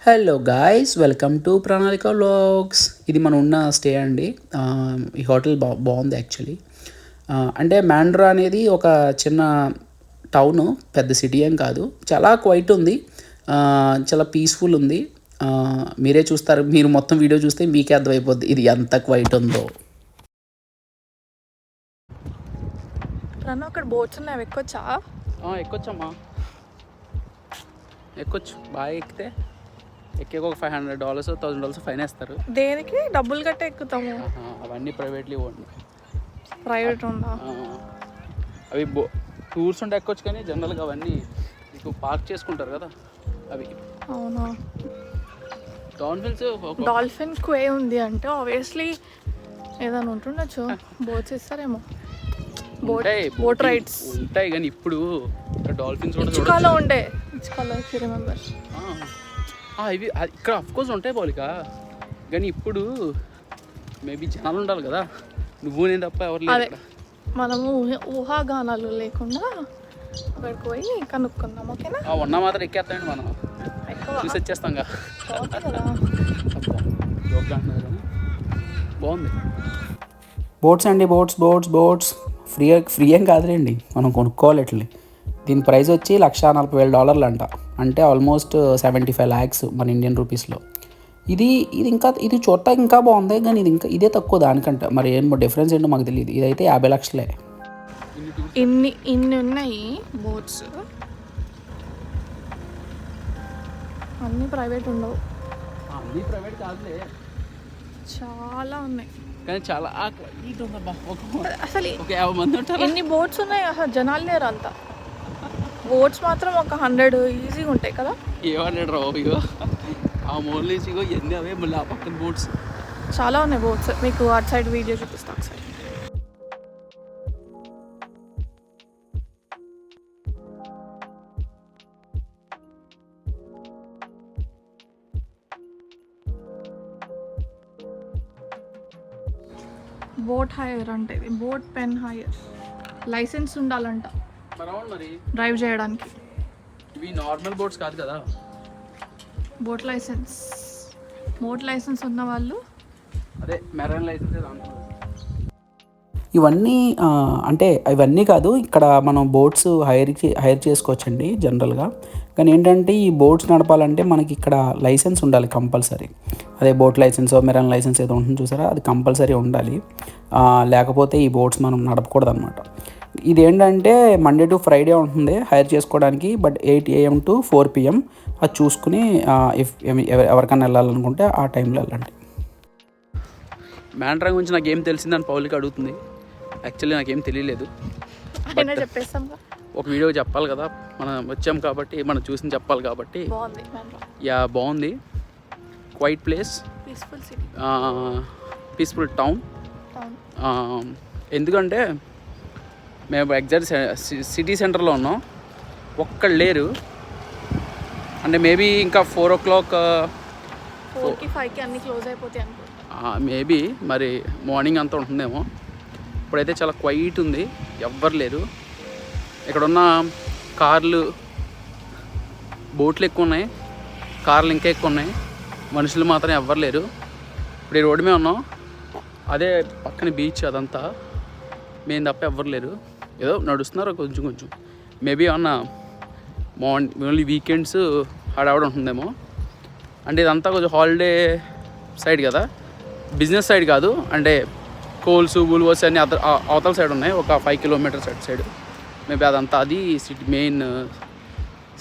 Hello guys, welcome to ప్రణాళిక vlogs. ఇది మనం ఉన్న స్టే అండి. ఈ హోటల్ బాగుంది యాక్చువల్లీ. అంటే మాండ్రా అనేది ఒక చిన్న టౌను, పెద్ద సిటీ ఏం కాదు. చాలా క్వైట్ ఉంది, చాలా పీస్ఫుల్ ఉంది. మీరే చూస్తారు, మీరు మొత్తం వీడియో చూస్తే మీకే అర్థమైపోద్ది ఇది ఎంత క్వైట్ ఉందో. అక్కడ బోట్స్ ఉన్నాయి, ఎక్కొచ్చా? ఎక్కొచ్చమ్మా, ఎక్కొచ్చు. బాగా ఎక్కితే ఎక్కేకి ఒక $500 $1000 ఫైన్ వేస్తారు. దేనికి? డబ్బులు కట్టే ఎక్కుతాము. అవన్నీ ప్రైవేట్లీ ఓన్లీ. ప్రైవేట్ ఉందా? అవి టూర్స్ ఉంటే ఎక్కొచ్చు, కానీ జనరల్గా అవన్నీ మీకు పార్క్ చేసుకుంటారు కదా అవి. అవునా? డాల్ఫిన్ క్వే ఉంది అంటే ఆబ్వియస్లీ ఏదైనా ఉంటుండొచ్చు. బోట్స్ ఇస్తారేమో, బోట్ రైడ్స్ ఉంటాయి. కానీ ఇప్పుడు డాల్ఫిన్స్ కూడా ఇచ్చుకాలో ఉండే, ఇచ్చుకాలో రిమెంబర్ ఇవి ఇక్కడ అఫ్కోర్స్ ఉంటాయి పోలిక. కానీ ఇప్పుడు మేబీ జనాలు ఉండాలి కదా, నువ్వు నేను తప్ప ఎవరు లేదు. మనము ఊహాగానాలు లేకుండా అక్కడికి పోయి కనుక్కుందాం, ఓకేనా? ఉన్న మాత్రం ఎక్కేస్తామండి, మనం చూసి వచ్చేస్తాం కదా. బాగుంది. బోట్స్ అండి, బోట్స్ ఫ్రీ ఏం కాదులేండి, మనం కొనుక్కోవాలి. ఇట్లా దీని ప్రైస్ వచ్చి $140,000 అంట, అంటే ఆల్మోస్ట్ 75 lakhs మన ఇండియన్ రూపీస్లో. ఇది చూడటానికి ఇంకా బాగుంది, కానీ ఇదే తక్కువ దానికంటే. మరి ఏం డిఫరెన్స్ ఏంటో మాకు తెలియదు. ఇదైతే 50 lakhs. ఇన్ని ఉన్నాయి బోట్స్, అన్నీ ప్రైవేట్ ఉండవు. అన్నీ ప్రైవేట్ కాదులే, చాలా ఉన్నాయి. కానీ చాలా అసలు 50 మంది ఉంటారు. ఎన్ని బోట్స్ ఉన్నాయి, అసలు జనాలు లేరు అంతా. బోట్స్ మాత్రం ఒక 100 ఈజీగా ఉంటాయి కదా. ఏమన్నాడు రావు, ఇగో ఆ మోన్లీస్, ఇగో ఎన్ని అవే మళ్ళీ ఆ పక్కన బోట్స్ చాలా ఉన్నాయి. బోట్స్ మీకు అటు సైడ్ వీడియో చూపిస్తాను ఒకసారి. బోట్ హైర్ అంటే ఇది బోట్ పెన్ హైర్. లైసెన్స్ ఉండాలంట మరి డ్రైవ్ చేయడానికి. ఇవి నార్మల్ బోట్స్ కాదు కదా. బోట్ లైసెన్స్ ఉన్న వాళ్ళు, అదే మెరైన్ లైసెన్స్. ఇవన్నీ అంటే ఇవన్నీ కాదు, ఇక్కడ మనం బోట్స్ హైర్ చేసుకోవచ్చండి జనరల్గా. కానీ ఏంటంటే ఈ బోట్స్ నడపాలంటే మనకి ఇక్కడ లైసెన్స్ ఉండాలి కంపల్సరీ. అదే బోట్ లైసెన్స్, మెరైన్ లైసెన్స్ ఏదో ఉంటుంది చూసారా, అది కంపల్సరీ ఉండాలి. లేకపోతే ఈ బోట్స్ మనం నడపకూడదు అనమాట. ఇదేంటంటే మండే టు ఫ్రైడే ఉంటుంది హైర్ చేసుకోవడానికి, బట్ 8 AM to 4 PM అది చూసుకుని ఎవరికైనా వెళ్ళాలనుకుంటే ఆ టైంలో వెళ్ళండి. మాండ్రా గురించి నాకేం తెలిసిందని పౌలికి అడుగుతుంది. యాక్చువల్లీ నాకేం తెలియలేదు, ఒక వీడియో చెప్పాలి కదా, మనం వచ్చాం కాబట్టి, మనం చూసి చెప్పాలి కాబట్టి. బాగుంది, క్వైట్ ప్లేస్, పీస్ఫుల్ టౌన్. ఎందుకంటే మేము ఎగ్జాక్ట్ సిటీ సెంటర్లో ఉన్నాం, ఒక్కళ్ళు లేరు. అంటే మేబీ ఇంకా 4 o'clock 4కి 5కి అన్నీ క్లోజ్ అయిపోతాయి అనుకుంటా. మేబీ మరి మార్నింగ్ అంతా ఉంటుందేమో. ఇప్పుడైతే చాలా క్వైట్ ఉంది, ఎవ్వరు లేరు. ఇక్కడున్న కార్లు, బోట్లు ఎక్కువ ఉన్నాయి, కార్లు ఇంకా ఎక్కువ ఉన్నాయి, మనుషులు మాత్రం ఎవ్వరు లేరు. ఇప్పుడు ఈ రోడ్డు మీద ఉన్నాం, అదే పక్కన బీచ్, అదంతా మేము తప్ప ఎవ్వరు లేరు. ఏదో నడుస్తున్నారు కొంచెం. మేబీ ఏమన్నా ఓన్లీ వీకెండ్స్ హడావిడ ఉంటుందేమో. అంటే ఇదంతా కొంచెం హాలిడే సైడ్ కదా, బిజినెస్ సైడ్ కాదు. అంటే కోల్స్, బుల్వర్స్ అన్నీ అవతల సైడ్ ఉన్నాయి, ఒక 5 kilometers అటు సైడ్. మేబీ అదంతా అది సిటీ, మెయిన్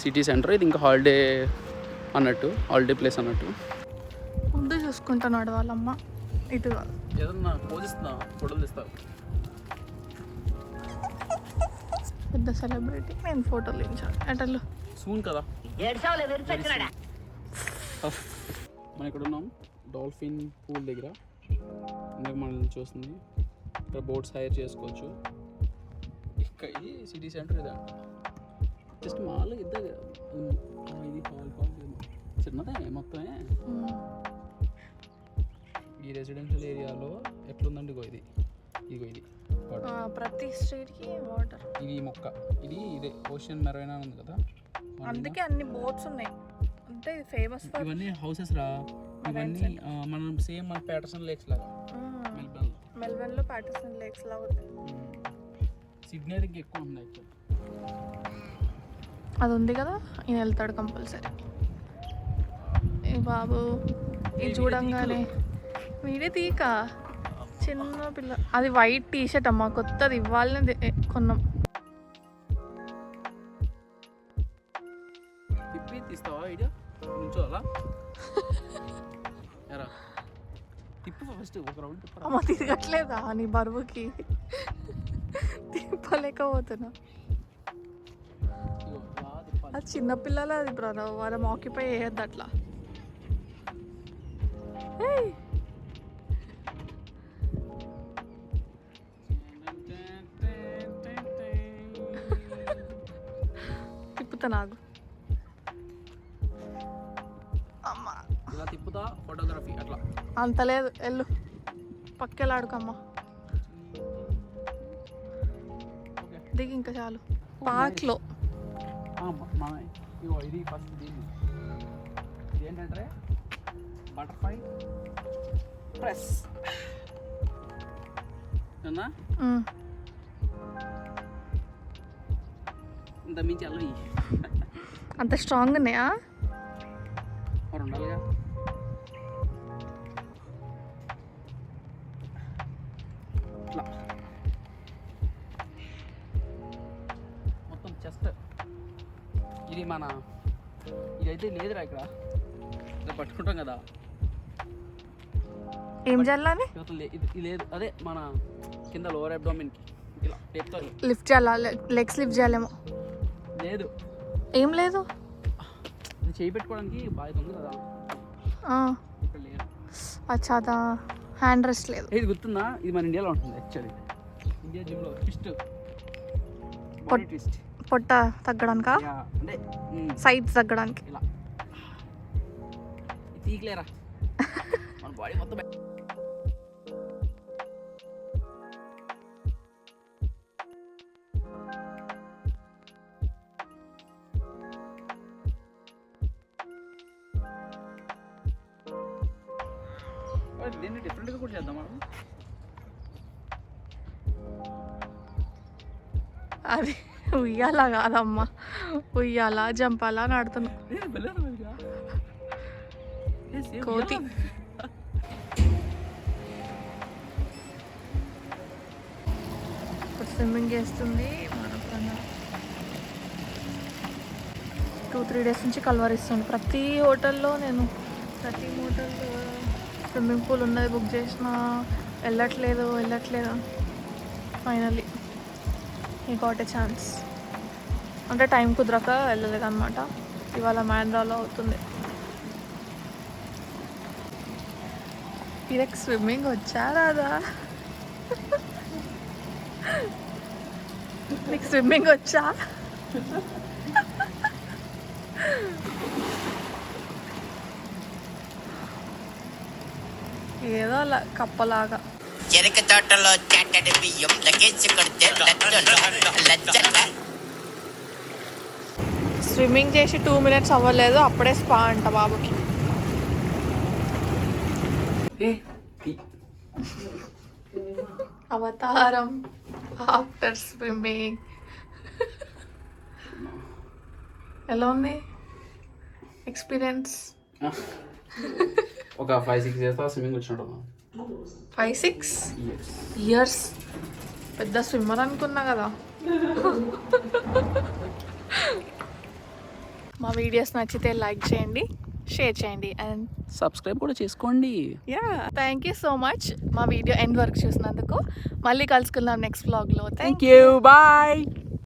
సిటీ సెంటర్. ఇది ఇంకా హాలిడే ప్లేస్ అన్నట్టు. ముందు చూసుకుంటున్నాడు వాళ్ళమ్మ, ఇటు ఏదన్నా పోజిస్తున్నా, ఫోటోలు తీస్తావు. పెద్ద సెలబ్రిటీ, నేను ఫోటోలు దించాను ఎటల్లో సూన్ కదా. మనం ఇక్కడ ఉన్నాం డాల్ఫిన్ పూల్ దగ్గర. ఇందాక మనల్ని చూస్తుంది. ఇక్కడ బోట్స్ హైర్ చేసుకోవచ్చు. ఇక్కడ ఇది సిటీ సెంటర్. ఇదే జస్ట్ మాల్ ఇద్దరు. ఇది చిన్నదే మొత్తమే. ఈ రెసిడెన్షియల్ ఏరియాలో ఎట్లుందండి ఇది ప్రతి స్ట్రీట్కి వాటర్. ఇది మొక్క, ఇదే ఓషన్ మెరైనా ఉంది కదా, అందుకే అన్ని బోట్స్ ఉన్నాయి. అంటే ఇది ఫేమస్ ఫర్ ఇవన్నీ హౌసెస్ రా. ఇవన్నీ మనం సేమ్ మన ప్యాటర్సన్ లేక్స్ లాగా మెల్బర్న్లో ప్యాటర్సన్ లేక్స్ లాగా ఉంటాయి. సిడ్నీ ఇంకా ఎక్కువ ఉన్నాయి యాక్చువల్లీ. అది ఉంది కదా, ఈయన వెళ్తాడు కంపల్సరీ. ఏ బాబు ఇది చూడంగానే వీడే తీక చిన్న పిల్ల. అది వైట్ టీ షర్ట్ అమ్మా, కొత్తది ఇవ్వాలని కొన్నాం. తిప్పి తీస్తావా ఐడియా నుంచో అలా ఎరా తిప్పు ఫస్ట్ ఒక రౌండ్ తిప్పరా. అమ్మ తిరగట్లేదా నీ బరువుకి? తిప్పలేకపోతున్నా. అది చిన్నపిల్లలు అది బ్రదర్, వాళ్ళం ఆక్యుపై చేయొద్దు అట్లా. తిప్పుతా నాకు అమ్మా. ఇలా తిప్పుతా ఫోటోగ్రఫీ అట్లా. అంత లేదు, వెళ్ళు పక్కెళ్ళాడుకమ్మా. దిగి ఇంకా చాలు. పార్క్లో ఇగో ఇది ఫస్ట్ దీన్ని ఏంటంటే బటర్ఫ్లై ప్రెస్ అన్నా. ఇంత మించి అల్లు అంత స్ట్రాంగ్ ఉన్నాయా? మరి ఉండాలిగా. ఇట్లా మొత్తం చెస్ట్. ఇది మన ఇదైతే లేదురా ఇక్కడ, ఇలా పట్టుకుంటాం కదా. ఏం చేయాలని? ఇది లేదు, అదే మన కింద లోవర్ అబ్డామిన్కి ఇలా టేప్తో లిఫ్ట్ చేయాలా? లెగ్స్ లిఫ్ట్ చేయాలేమో. లేదు, ఏం లేదు. ఇది చేయి పెట్టుకోవడానికి బాగా ఉంది కదా, ఇక్కడ లేదు. అచ్చా, అదా హ్యాండ్ రెస్ట్ లేదు. ఇది గుర్తుందా? ఇది మన ఇండియాలో ఉంటుంది యాక్చువల్లీ. ఇండియా జిమ్లో ట్విస్ట్, ట్విస్ట్ పొట్ట తగ్గడానికా? అంటే సైడ్స్ తగ్గడానికి. ఇలా తీయలేరా మన బాడీ మొత్తం. దీన్ని డిఫరెంట్గా కూడా చేద్దాం మనం. అది ఉయ్యాలా కాదమ్మా, ఉయ్యాలా జంపాలా అని ఆడుతున్నా. కోతి ఇప్పుడు స్విమ్మింగ్ చేస్తుంది. 2-3 డేస్ నుంచి కలవరిస్తుంది. ప్రతి హోటల్లో స్విమ్మింగ్ పూల్ ఉన్నది బుక్ చేసిన, వెళ్ళట్లేదు. ఫైనల్లీ ఈ గాట్ ఎ ఛాన్స్. అంటే టైం కుదరక వెళ్ళలేదు అనమాట. ఇవాళ మ్యాండ్రాలో అవుతుంది. వీళ్ళకి స్విమ్మింగ్ వచ్చా రాదా? నీకు స్విమ్మింగ్ వచ్చా? ఏదో అలా కప్పలాగా. చెరుకు తోటలో చాటడి బియ్యం లగేజ్ కొడితే స్విమ్మింగ్ చేసి 2 minutes అవ్వలేదు, అప్పుడే స్పా అంట బాబుకి. అవతారం ఆఫ్టర్ స్విమ్మింగ్. ఎలా ఉంది ఎక్స్పీరియన్స్? ఒక 5-6 years స్విమ్మింగ్ వచ్చినట్టు. 5-6 years? పెద్ద స్విమ్మర్ అనుకున్నా కదా. మా వీడియోస్ నచ్చితే లైక్ చేయండి, షేర్ చేయండి అండ్ సబ్స్క్రైబ్ కూడా చేసుకోండి. థ్యాంక్ యూ సో మచ్ మా వీడియో ఎండ్ వరకు చూసినందుకు. మళ్ళీ కలుసుకుందాం నెక్స్ట్ వ్లాగ్లో. Thank you, bye.